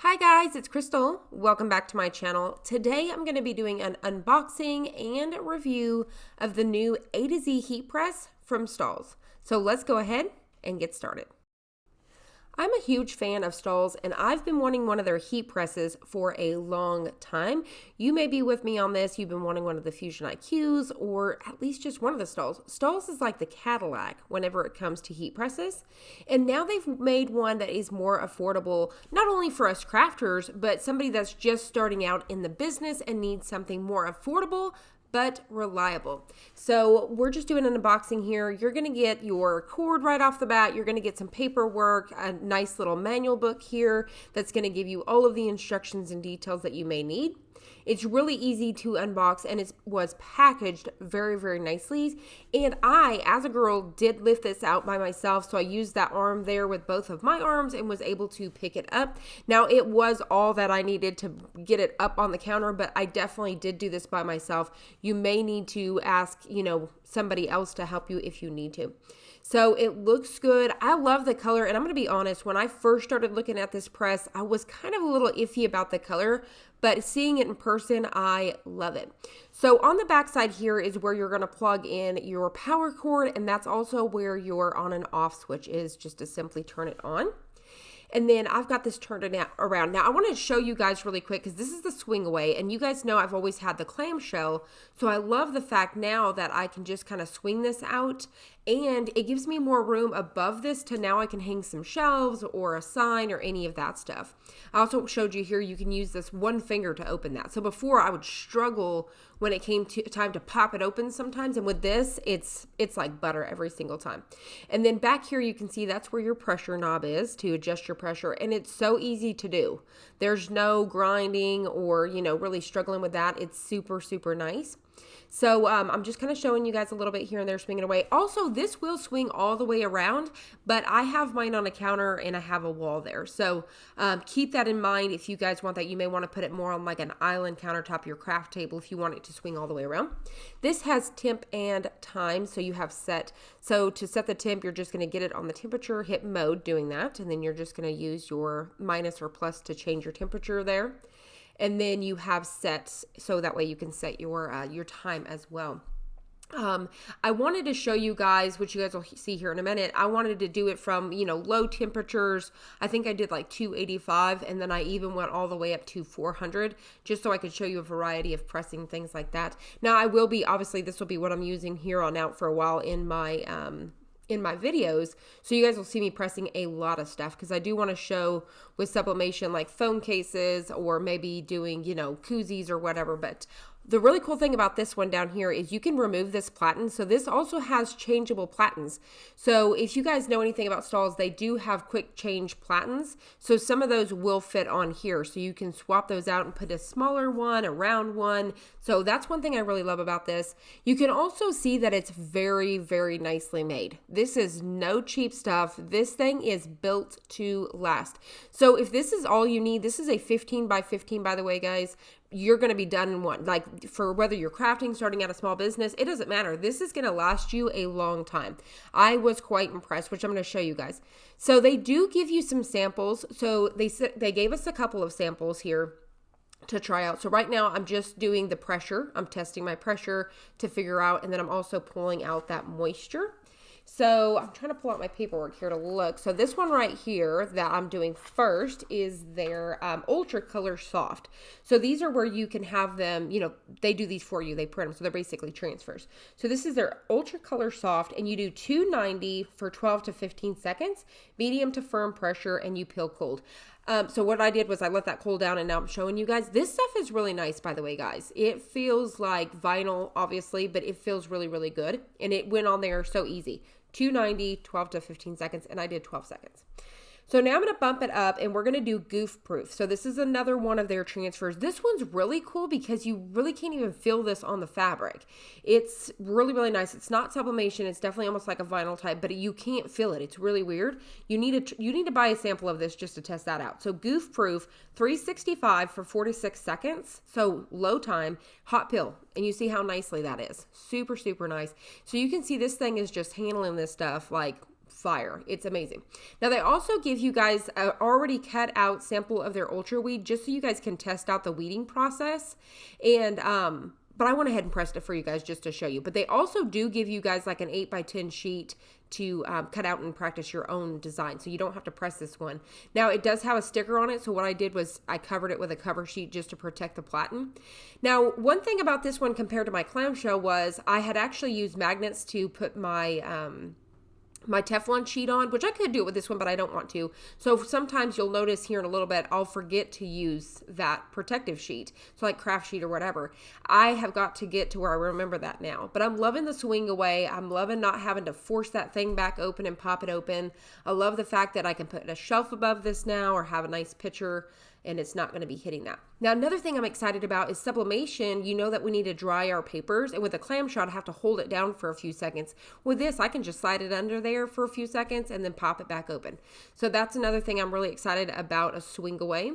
Hi guys, it's Crystal. Welcome back to my channel. Today I'm going to be doing an unboxing and review of the new A to Z heat press from Stahls. So let's go ahead and get started. I'm a huge fan of Stahls, and I've been wanting one of their heat presses for a long time. You may be with me on this. You've been wanting one of the Fusion IQs or at least just one of the Stahls. Stahls is like the Cadillac whenever it comes to heat presses. And now they've made one that is more affordable, not only for us crafters, but somebody that's just starting out in the business and needs something more affordable but reliable. So we're just doing an unboxing here. You're going to get your cord right off the bat. You're going to get some paperwork, a nice little manual book here that's going to give you all of the instructions and details that you may need. It's really easy to unbox, and it was packaged very, very nicely. And I, as a girl, did lift this out by myself. So I used that arm there with both of my arms and was able to pick it up. Now, it was all that I needed to get it up on the counter, but I definitely did do this by myself. You may need to ask, somebody else to help you if you need to. So it looks good. I love the color, and I'm going to be honest, when I first started looking at this press, I was kind of a little iffy about the color, but seeing it in person, I love it. So on the back side here is where you're going to plug in your power cord, and that's also where your on and off switch is, just to simply turn it on. And then I've got this turned around. Now I want to show you guys really quick because this is the swing away, and you guys know I've always had the clamshell. So I love the fact now that I can just kind of swing this out, and it gives me more room above this to now I can hang some shelves or a sign or any of that stuff. I also showed you here you can use this one finger to open that. So before I would struggle when it came to time to pop it open sometimes, and with this it's like butter every single time. And then back here you can see that's where your pressure knob is to adjust your pressure, and it's so easy to do. There's no grinding or really struggling with that. It's super nice. So I'm just kind of showing you guys a little bit here and there, swinging away. Also, this will swing all the way around, but I have mine on a counter and I have a wall there. So keep that in mind. If you guys want that, you may want to put it more on like an island countertop, your craft table, if you want it to swing all the way around. This has temp and time, so you have set. So to set the temp, you're just going to get it on the temperature, hit mode doing that, and then you're just going to use your minus or plus to change your temperature there. And then you have sets, so that way you can set your time as well. I wanted to show you guys, which you guys will see here in a minute. I wanted to do it from, low temperatures. I think I did like 285, and then I even went all the way up to 400, just so I could show you a variety of pressing things like that. Now, I will be, obviously, this will be what I'm using here on out for a while in my videos, so you guys will see me pressing a lot of stuff because I do want to show with sublimation like phone cases or maybe doing koozies or whatever. But the really cool thing about this one down here is you can remove this platen. So this also has changeable platens. So if you guys know anything about Stahls, they do have quick change platens. So some of those will fit on here. So you can swap those out and put a smaller one, a round one. So that's one thing I really love about this. You can also see that it's very, very nicely made. This is no cheap stuff. This thing is built to last. So if this is all you need, this is a 15 by 15, by the way, guys. You're going to be done in one. Like for whether you're crafting, starting out a small business, it doesn't matter. This is going to last you a long time. I was quite impressed, which I'm going to show you guys. So they do give you some samples. So they gave us a couple of samples here to try out. So right now I'm just doing the pressure. I'm testing my pressure to figure out, and then I'm also pulling out that moisture. So I'm trying to pull out my paperwork here to look. So this one right here that I'm doing first is their Ultra Color Soft. So these are where you can have them, they do these for you. They print them. So they're basically transfers. So this is their Ultra Color Soft, and you do 290 for 12 to 15 seconds, medium to firm pressure, and you peel cold. So what I did was I let that cool down, and now I'm showing you guys. This stuff is really nice, by the way, guys. It feels like vinyl, obviously, but it feels really, really good. And it went on there so easy. 290, 12 to 15 seconds, and I did 12 seconds. So now I'm going to bump it up, and we're going to do goof proof. So this is another one of their transfers. This one's really cool because you really can't even feel this on the fabric. It's really, really nice. It's not sublimation. It's definitely almost like a vinyl type, but you can't feel it. It's really weird. You need to buy a sample of this just to test that out. So goof proof, 365 for 46 seconds. So low time, hot peel. And you see how nicely that is. Super, super nice. So you can see this thing is just handling this stuff like fire. It's amazing. Now they also give you guys an already cut out sample of their ultra weed just so you guys can test out the weeding process. And but I went ahead and pressed it for you guys just to show you. But they also do give you guys like an 8x10 sheet to cut out and practice your own design. So you don't have to press this one. Now it does have a sticker on it. So what I did was I covered it with a cover sheet just to protect the platen. Now, one thing about this one compared to my clamshell was I had actually used magnets to put my my Teflon sheet on, which I could do it with this one, but I don't want to. So sometimes you'll notice here in a little bit, I'll forget to use that protective sheet. So like craft sheet or whatever. I have got to get to where I remember that now, but I'm loving the swing away. I'm loving not having to force that thing back open and pop it open. I love the fact that I can put a shelf above this now or have a nice picture and it's not going to be hitting that. Now, another thing I'm excited about is sublimation. You know that we need to dry our papers, and with a clamshell, I have to hold it down for a few seconds. With this, I can just slide it under there for a few seconds and then pop it back open. So that's another thing I'm really excited about, a swing away.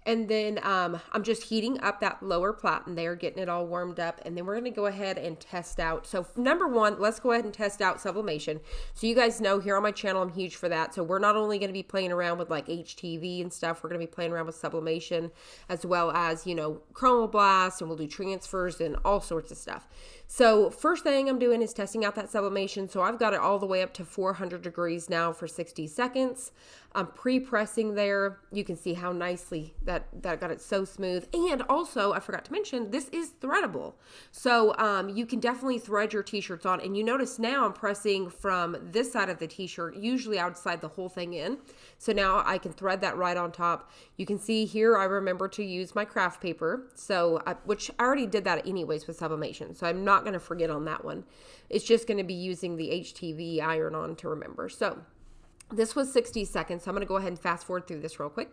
And then I'm just heating up that lower platen there, getting it all warmed up. And then we're going to go ahead and test out. So number one, let's go ahead and test out sublimation. So you guys know here on my channel, I'm huge for that. So we're not only going to be playing around with like HTV and stuff, we're going to be playing around with sublimation as well as, you know, chromoblast, and we'll do transfers and all sorts of stuff. So first thing I'm doing is testing out that sublimation. So I've got it all the way up to 400 degrees now for 60 seconds. I'm pre-pressing there. You can see how nicely that got it so smooth. And also, I forgot to mention, this is threadable. So you can definitely thread your t-shirts on. And you notice now I'm pressing from this side of the t-shirt. Usually I would slide the whole thing in. So now I can thread that right on top. You can see here I remember to use my craft paper. So which I already did that anyways with sublimation. So I'm not going to forget on that one. It's just going to be using the HTV iron-on to remember. So this was 60 seconds, so I'm going to go ahead and fast forward through this real quick.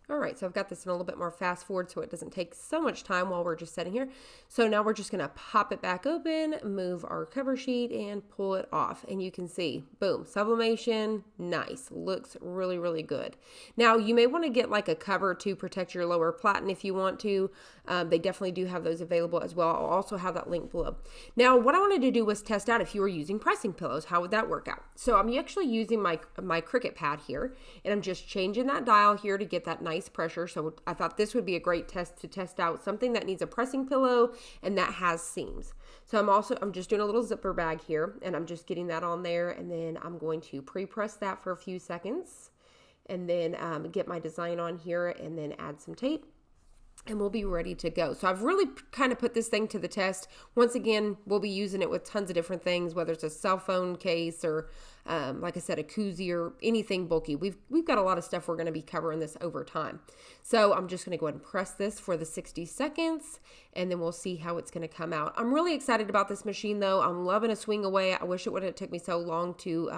All right, so I've got this in a little bit more fast forward so it doesn't take so much time while we're just sitting here. So now we're just gonna pop it back open, move our cover sheet, and pull it off. And you can see, boom, sublimation, nice, looks really, really good. Now you may wanna get like a cover to protect your lower platen if you want to. They definitely do have those available as well. I'll also have that link below. Now, what I wanted to do was test out if you were using pressing pillows, how would that work out? So I'm actually using my Cricut pad here, and I'm just changing that dial here to get that nice pressure. So I thought this would be a great test to test out something that needs a pressing pillow and that has seams. So I'm just doing a little zipper bag here, and I'm just getting that on there, and then I'm going to pre-press that for a few seconds, and then get my design on here, and then add some tape, and we'll be ready to go. So I've really kind of put this thing to the test. Once again, we'll be using it with tons of different things, whether it's a cell phone case or like I said, a koozie or anything bulky. We've got a lot of stuff we're going to be covering this over time. So I'm just going to go ahead and press this for the 60 seconds, and then we'll see how it's going to come out. I'm really excited about this machine though. I'm loving a swing away. I wish it wouldn't have took me so long to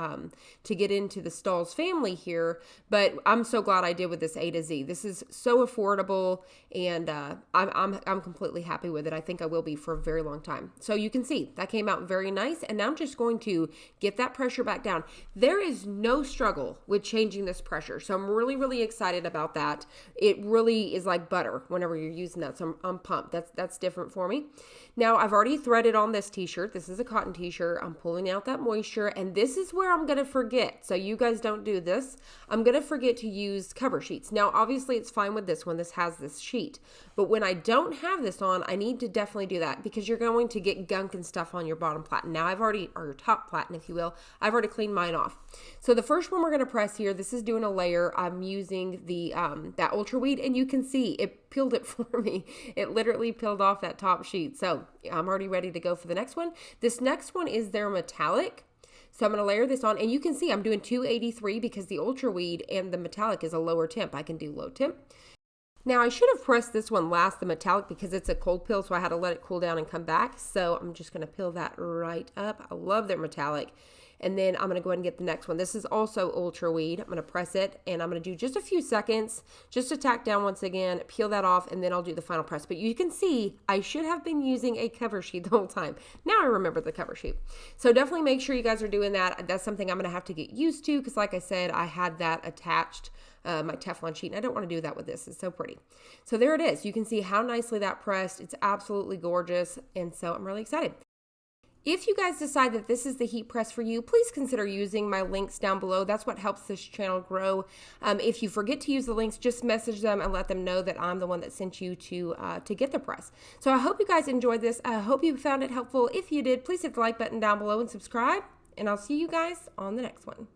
get into the Stahls family here, but I'm so glad I did with this A to Z. This is so affordable, and I'm completely happy with it. I think I will be for a very long time. So you can see that came out very nice, and now I'm just going to get that pressure back down. There is no struggle with changing this pressure, so I'm really, really excited about that. It really is like butter whenever you're using that, so I'm pumped. That's different for me. Now, I've already threaded on this t-shirt. This is a cotton t-shirt. I'm pulling out that moisture, and this is where I'm going to forget, so you guys don't do this. I'm going to forget to use cover sheets. Now, obviously, it's fine with this one. This has this sheet, but when I don't have this on, I need to definitely do that because you're going to get gunk and stuff on your bottom platen. Now, or your top platen, if you will, I've already cleaned mine off. So the first one we're going to press here, this is doing a layer. I'm using the that ultra weed, and you can see it peeled it for me. It literally peeled off that top sheet. So I'm already ready to go for the next one. This next one is their metallic. So I'm going to layer this on, and you can see I'm doing 283 because the ultra weed and the metallic is a lower temp. I can do low temp. Now, I should have pressed this one last, the metallic, because it's a cold peel, so I had to let it cool down and come back. So I'm just going to peel that right up. I love their metallic. And then I'm going to go ahead and get the next one. This is also ultra weed. I'm going to press it, and I'm going to do just a few seconds just to tack down once again, peel that off, and then I'll do the final press. But you can see I should have been using a cover sheet the whole time. Now I remember the cover sheet. So definitely make sure you guys are doing that. That's something I'm going to have to get used to because like I said, I had that attached, my Teflon sheet, and I don't want to do that with this. It's so pretty. So there it is. You can see how nicely that pressed. It's absolutely gorgeous, and so I'm really excited. If you guys decide that this is the heat press for you, please consider using my links down below. That's what helps this channel grow. If you forget to use the links, just message them and let them know that I'm the one that sent you to get the press. So I hope you guys enjoyed this. I hope you found it helpful. If you did, please hit the like button down below and subscribe. And I'll see you guys on the next one.